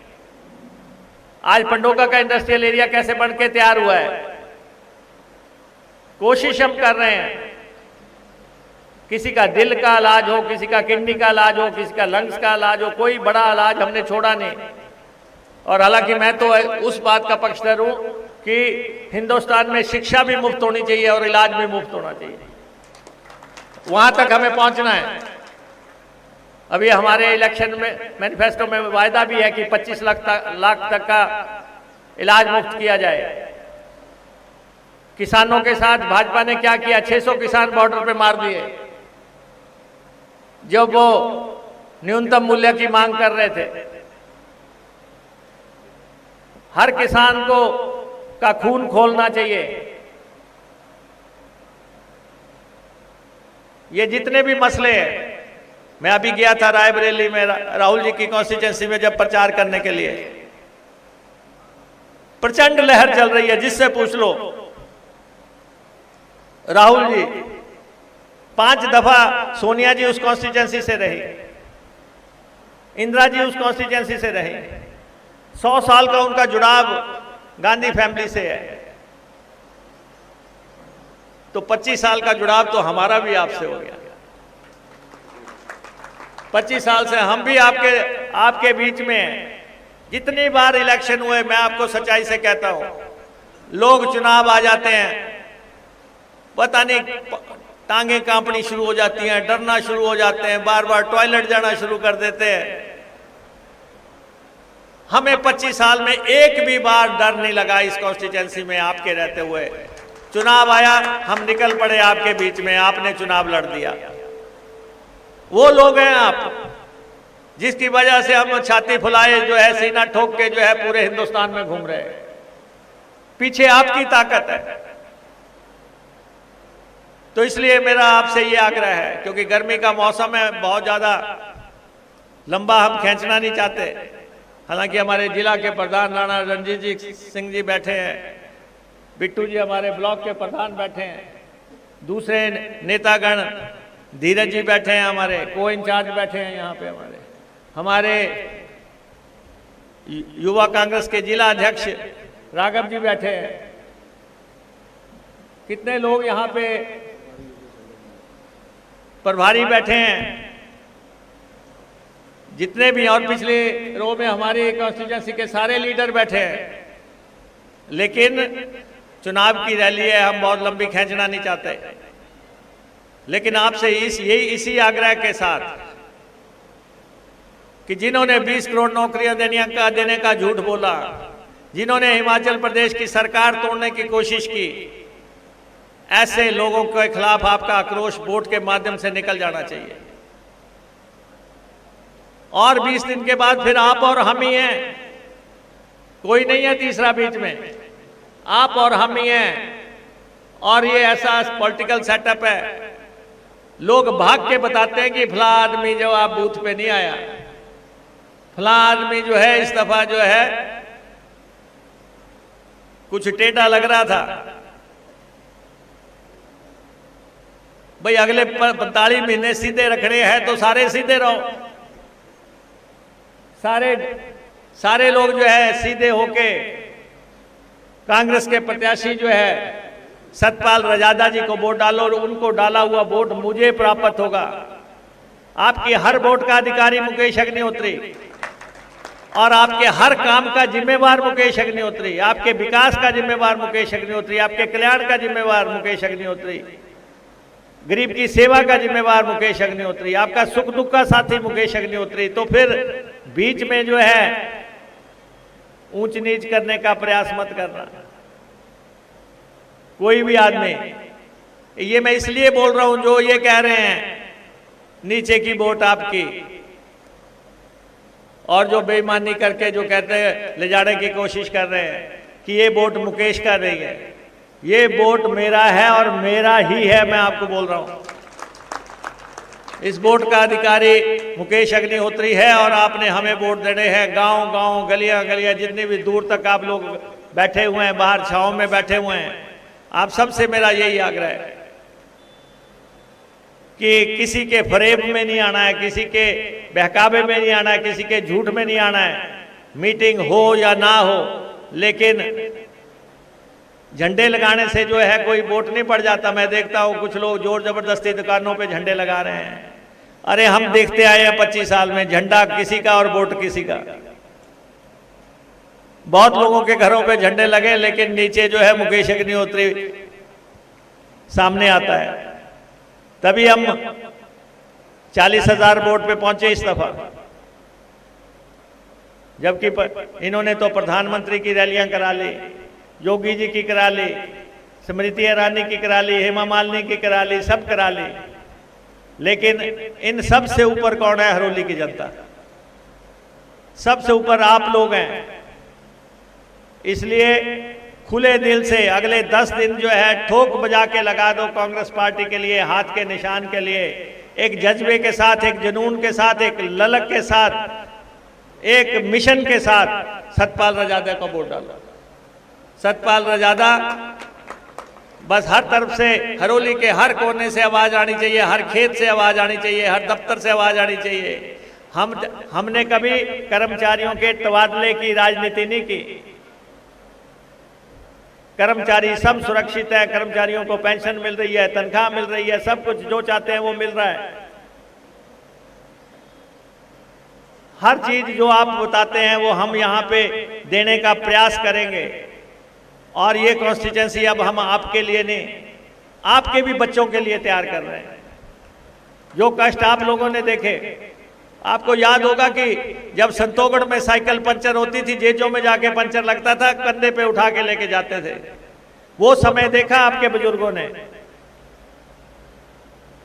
आज पंडोका का इंडस्ट्रियल एरिया कैसे बन के तैयार हुआ है? कोशिश हम कर रहे हैं। किसी का दिल का इलाज हो, किसी का किडनी का इलाज हो, किसी का लंग्स का इलाज हो, कोई बड़ा इलाज हमने छोड़ा नहीं। और हालांकि मैं तो उस बात का पक्षधर हूं कि हिंदुस्तान में शिक्षा भी मुफ्त होनी चाहिए और इलाज भी मुफ्त होना चाहिए। वहां तक हमें पहुंचना है। अभी हमारे इलेक्शन में मैनिफेस्टो में वायदा भी है कि 25 लाख तक का इलाज मुफ्त किया जाए। किसानों के साथ भाजपा ने क्या किया, 600 किसान बॉर्डर पे मार दिए जब वो न्यूनतम मूल्य की मांग कर रहे थे। हर किसान को का खून खोलना चाहिए। ये जितने भी मसले हैं, मैं अभी गया था रायबरेली में राहुल जी की कॉन्स्टिट्यूंसी में जब प्रचार करने के लिए, प्रचंड लहर चल रही है। जिससे पूछ लो, राहुल जी 5 दफा सोनिया जी उस कॉन्स्टिट्यूंसी से रही, इंदिरा जी उस कॉन्स्टिट्यूंसी से रही, 100 साल का उनका जुड़ाव गांधी फैमिली से है। तो 25 साल का जुड़ाव तो हमारा भी आपसे हो गया। 25 साल से हम भी आपके बीच में हैं। जितनी बार इलेक्शन हुए, मैं आपको सच्चाई से कहता हूं, लोग चुनाव आ जाते हैं, पता नहीं टांगे कांपनी शुरू हो जाती हैं, डरना शुरू हो जाते हैं, बार बार टॉयलेट जाना शुरू कर देते हैं। हमें 25 साल में एक भी बार डर नहीं लगा इस कॉन्स्टिट्यूंसी में आपके रहते हुए। चुनाव आया, हम निकल पड़े आपके बीच में, आपने चुनाव लड़ दिया। वो लोग हैं आप जिसकी वजह से हम छाती फुलाए जो है, सीना ठोक के जो है पूरे हिंदुस्तान में घूम रहे हैं। पीछे आपकी ताकत है। तो इसलिए मेरा आपसे ये आग्रह है, क्योंकि गर्मी का मौसम है, बहुत ज्यादा लंबा हम खींचना नहीं चाहते। हालांकि हमारे जिला के प्रधान राणा रणजीत जी सिंह जी बैठे हैं, बिट्टू जी हमारे ब्लॉक के प्रधान बैठे हैं, दूसरे नेतागण धीरज जी बैठे हैं, हमारे को इंचार्ज बैठे हैं यहाँ पे, हमारे युवा कांग्रेस के जिला अध्यक्ष राघव जी बैठे हैं। कितने लोग यहाँ पे प्रभारी बैठे हैं, जितने भी, और पिछले रो में हमारे कॉन्स्टिट्यूंसी के सारे लीडर बैठे हैं। लेकिन चुनाव की रैली है, हम बहुत लंबी खींचना नहीं चाहते। लेकिन आपसे इसी आग्रह के साथ कि जिन्होंने 20 करोड़ नौकरियां देने का झूठ बोला, जिन्होंने हिमाचल प्रदेश की सरकार तोड़ने की कोशिश की, ऐसे लोगों के खिलाफ आपका आक्रोश वोट के माध्यम से निकल जाना चाहिए। और 20 दिन के बाद फिर आप और हम ही हैं, कोई नहीं है तीसरा बीच में, आप और हम ही हैं। और ये ऐसा पॉलिटिकल सेटअप है, लोग भाग के बताते हैं कि फला आदमी जो आप बूथ पे नहीं आया, फला आदमी जो है इस दफा जो है कुछ टेढ़ा लग रहा था। भाई अगले 45 महीने सीधे रखने हैं तो सारे सीधे रहो, सारे लोग जो है सीधे होके कांग्रेस के प्रत्याशी जो है सतपाल रजादा जी को वोट डालो, और उनको डाला हुआ वोट मुझे प्राप्त होगा। आपकी हर वोट का अधिकारी मुकेश अग्निहोत्री, और आपके हर काम का जिम्मेवार मुकेश अग्निहोत्री, आपके विकास का जिम्मेवार मुकेश अग्निहोत्री, आपके कल्याण का जिम्मेवार मुकेश अग्निहोत्री, गरीब की सेवा का जिम्मेवार मुकेश अग्निहोत्री, आपका सुख दुख का साथी मुकेश अग्निहोत्री। तो फिर बीच में जो है ऊंच नीच करने का प्रयास मत करना कोई भी आदमी। ये मैं इसलिए बोल रहा हूं, जो ये कह रहे हैं नीचे की वोट आपकी, और जो बेईमानी करके जो कहते हैं ले जाने की कोशिश कर रहे हैं कि ये वोट मुकेश का नहीं है, ये वोट मेरा है और मेरा ही है। मैं आपको बोल रहा हूं, इस वोट का अधिकारी मुकेश अग्निहोत्री है, और आपने हमें वोट देने हैं। गांव गांव, गलियां गलियां, जितनी भी दूर तक आप लोग बैठे हुए हैं, बाहर छांव में बैठे हुए हैं, आप सबसे मेरा यही आग्रह है कि किसी के फरेब में नहीं आना है, किसी के बहकावे में नहीं आना है, किसी के झूठ में नहीं आना है। मीटिंग हो या ना हो, लेकिन झंडे लगाने से जो है कोई वोट नहीं पड़ जाता। मैं देखता हूं कुछ लोग जोर जबरदस्ती दुकानों पे झंडे लगा रहे हैं। अरे हम देखते आए हैं 25 साल में, झंडा किसी का और वोट किसी का। बहुत लोगों के घरों पे झंडे लगे, लेकिन नीचे जो है मुकेश अग्निहोत्री सामने आता है। तभी हम 40,000 वोट पे पहुंचे इस दफा, जबकि इन्होंने तो प्रधानमंत्री की रैलियां करा ली, योगी जी की करा ली, स्मृति ईरानी की करा ली, हेमा मालिनी की करा ली, सब करा ली। लेकिन इन सब से ऊपर कौन है? हरोली की जनता। सबसे ऊपर आप लोग हैं। इसलिए खुले दिल से अगले 10 दिन जो है ठोक बजा के लगा दो कांग्रेस पार्टी के लिए, हाथ के निशान के लिए, एक जज्बे के साथ, एक जुनून के साथ, एक ललक के साथ, एक मिशन के साथ सतपाल रजादा को वोट डालो। सतपाल रजादा, बस हर तरफ से, हरोली के हर कोने से आवाज आनी चाहिए, हर खेत से आवाज आनी चाहिए, हर दफ्तर से आवाज आनी चाहिए। हमने कभी कर्मचारियों के तबादले की राजनीति नहीं की। कर्मचारी सब सुरक्षित है, कर्मचारियों को पेंशन मिल रही है, तनख्वाह मिल रही है, सब कुछ जो चाहते हैं वो मिल रहा है। हर चीज जो आप बताते हैं वो हम यहाँ पे देने का प्रयास करेंगे। और ये कॉन्स्टिट्यूंसी अब हम आपके लिए नहीं, आपके भी बच्चों के लिए तैयार कर रहे हैं। जो कष्ट आप लोगों ने देखे, आपको याद होगा कि जब संतोगढ़ में साइकिल पंचर होती थी, जेजों में जाके पंचर लगता था, कंधे पे उठा के लेके जाते थे। वो समय देखा आपके बुजुर्गों ने।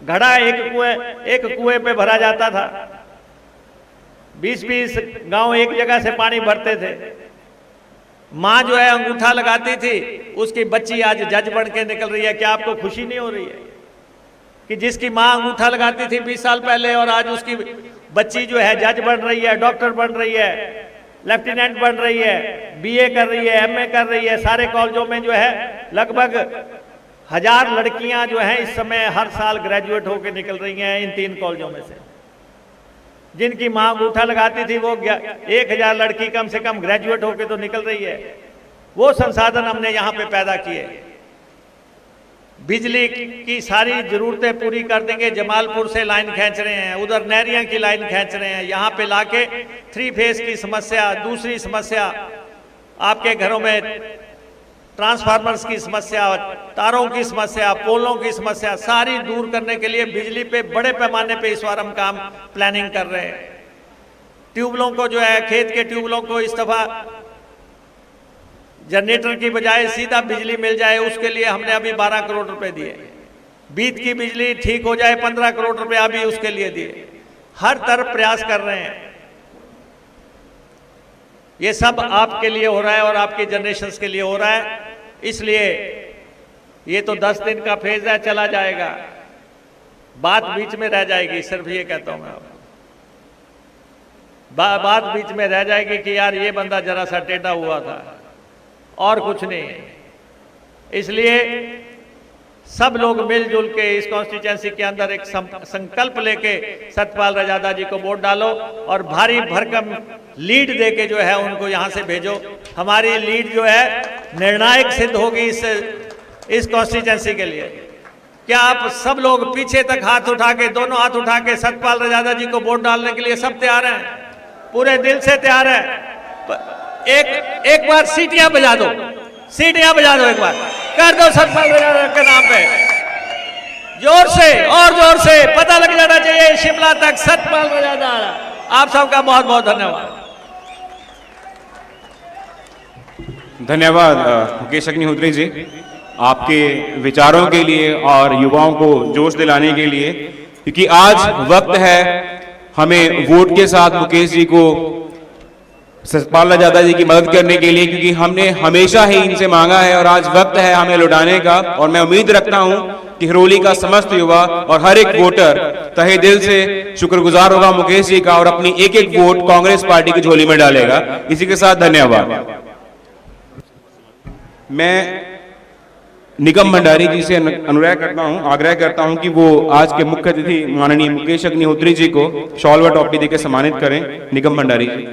घड़ा एक कुएं पे भरा जाता था, 20-20 गांव एक जगह से पानी भरते थे। माँ जो है अंगूठा लगाती थी, उसकी बच्ची आज जज बन के निकल रही है। क्या आपको खुशी नहीं हो रही है कि जिसकी माँ अंगूठा लगाती थी 20 साल पहले, और आज उसकी बच्ची जो है जज बन रही है, डॉक्टर बन रही है, लेफ्टिनेंट बन रही है, बीए कर रही है, एमए कर रही है। सारे कॉलेजों में जो है लगभग 1000 लड़कियां जो हैं इस समय हर साल ग्रेजुएट होकर निकल रही हैं इन 3 कॉलेजों में से। जिनकी मां अंगूठा लगाती थी वो 1000 लड़की कम से कम ग्रेजुएट होकर तो निकल रही है। वो संसाधन हमने यहाँ पे पैदा किए। बिजली की सारी जरूरतें पूरी कर देंगे। जमालपुर से लाइन खींच रहे हैं, उधर नहरिया की लाइन खींच रहे हैं, यहाँ पे लाके 3 फेज की समस्या, दूसरी समस्या आपके घरों में ट्रांसफार्मर्स की समस्या, तारों की समस्या, पोलों की समस्या सारी दूर करने के लिए बिजली पे बड़े पैमाने पे इस बार हम काम प्लानिंग कर रहे हैं। ट्यूबलों को जो है, खेत के ट्यूबलों को इस दफा जनरेटर की बजाय सीधा बिजली मिल जाए, उसके लिए हमने अभी 12 करोड़ रुपए दिए। बीत की बिजली ठीक हो जाए, 15 करोड़ रुपए अभी उसके लिए दिए। हर तरफ प्रयास कर रहे हैं। ये सब आपके लिए हो रहा है और आपके जनरेशंस के लिए हो रहा है। इसलिए ये तो 10 दिन का फेज है, चला जाएगा, बात बीच में रह जाएगी। सिर्फ ये कहता हूं मैं आपको, बात बीच में रह जाएगी कि यार ये बंदा जरा सा टेढ़ा हुआ था, और कुछ नहीं। इसलिए सब लोग मिलजुल के इस कॉन्स्टिट्यूंसी के अंदर एक संकल्प लेके सतपाल रजादा जी को वोट डालो और भारी भरकम लीड देके जो है उनको यहां से भेजो। हमारी लीड जो है निर्णायक सिद्ध होगी इस कॉन्स्टिट्यूंसी के लिए। क्या आप सब लोग पीछे तक हाथ उठा के, दोनों हाथ उठा के सतपाल रजादा जी को वोट डालने के लिए सब तैयार हैं? पूरे दिल से तैयार है? एक बार सीटियां बजा दो, सीटियां बजा दो, एक बार कर दो सतपाल रजादा के नाम पे जोर से, और जोर से पता लग जाना चाहिए शिमला तक सतपाल रजादा। आप सबका बहुत बहुत धन्यवाद। धन्यवाद मुकेश अग्निहोत्री जी, आपके विचारों के लिए और युवाओं को जोश दिलाने के लिए, क्योंकि आज वक्त है हमें वोट के साथ मुकेश जी को, सतपाल रजादा जी की मदद करने के लिए, क्योंकि हमने हमेशा ही इनसे मांगा है और आज वक्त है हमें लौटाने का। और मैं उम्मीद रखता हूं कि हरोली का समस्त युवा और हर एक वोटर तहे दिल से शुक्रगुजार होगा मुकेश जी का और अपनी एक एक वोट कांग्रेस पार्टी की झोली में डालेगा। इसी के साथ धन्यवाद। मैं निगम भंडारी जी से आग्रह करता हूं कि वो आज के मुख्य अतिथि माननीय मुकेश अग्निहोत्री जी को शॉल व टॉपी देकर सम्मानित करें। निगम भंडारी जी।